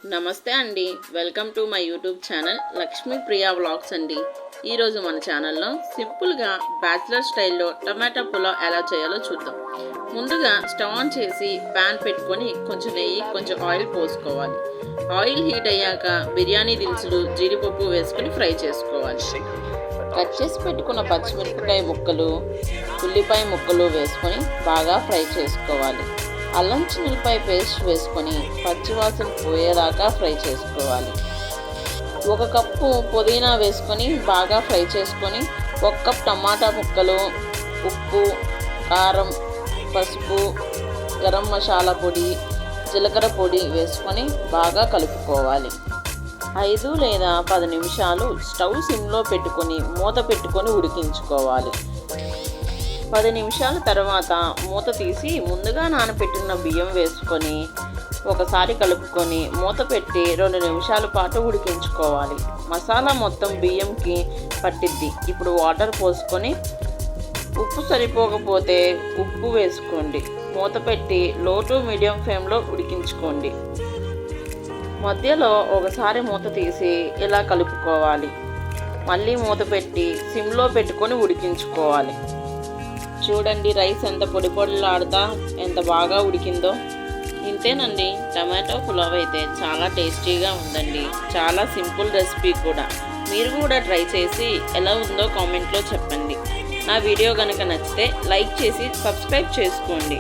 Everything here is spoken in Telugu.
నమస్తే అండి, welcome to my YouTube channel Lakshmi Priya vlogs అండి. ఈరోజు మన ఛానల్లో సింపుల్గా బ్యాచిలర్ స్టైల్లో టమాటా పులావ్ ఎలా చేయాలో చూద్దాం. ముందుగా స్టవ్ ఆన్ చేసి ప్యాన్ పెట్టుకొని కొంచెం నెయ్యి కొంచెం ఆయిల్ పోసుకోవాలి. ఆయిల్ హీట్ అయ్యాక బిర్యానీ దినుసులు జీడిపప్పు వేసుకొని ఫ్రై చేసుకోవాలి. కట్ చేసి పెట్టుకున్న పచ్చిమిరపకాయ ముక్కలు ఉల్లిపాయ ముక్కలు వేసుకొని బాగా ఫ్రై చేసుకోవాలి. అల్లం చిన్నులపాయ పేస్ట్ వేసుకొని పచ్చివాసన పోయేదాకా ఫ్రై చేసుకోవాలి. 1 కప్పు పుదీనా వేసుకొని బాగా ఫ్రై చేసుకొని 1 కప్ టమాటా ముక్కలు, ఉప్పు, కారం, పసుపు, గరం మసాలా పొడి, జీలకర్ర పొడి వేసుకొని బాగా కలుపుకోవాలి. 5 లేదా 10 నిమిషాలు స్టవ్ సిమ్లో పెట్టుకొని మూత పెట్టుకొని ఉడికించుకోవాలి. 10 నిమిషాల తర్వాత మూత తీసి ముందుగా నానబెట్టిన బియ్యం వేసుకొని ఒకసారి కలుపుకొని మూత పెట్టి 2 నిమిషాల పాటు ఉడికించుకోవాలి. మసాలా మొత్తం బియ్యంకి పట్టిద్ది. ఇప్పుడు వాటర్ పోసుకొని ఉప్పు సరిపోకపోతే ఉప్పు వేసుకోండి. మూత పెట్టి లో టు మీడియం ఫ్లేమ్లో ఉడికించుకోండి. మధ్యలో ఒకసారి మూత తీసి ఇలా కలుపుకోవాలి. మళ్ళీ మూత పెట్టి సిమ్లో పెట్టుకొని ఉడికించుకోవాలి. చూడండి, రైస్ ఎంత పొడి పొడిలాడుతా ఎంత బాగా ఉడికిందో. ఇంతేనండి, టమాటో పులావ్ అయితే చాలా టేస్టీగా ఉందండి. చాలా సింపుల్ రెసిపీ కూడా. మీరు కూడా ట్రై చేసి ఎలా ఉందో కామెంట్లో చెప్పండి. నా వీడియో కనుక నచ్చితే లైక్ చేసి సబ్స్క్రైబ్ చేసుకోండి.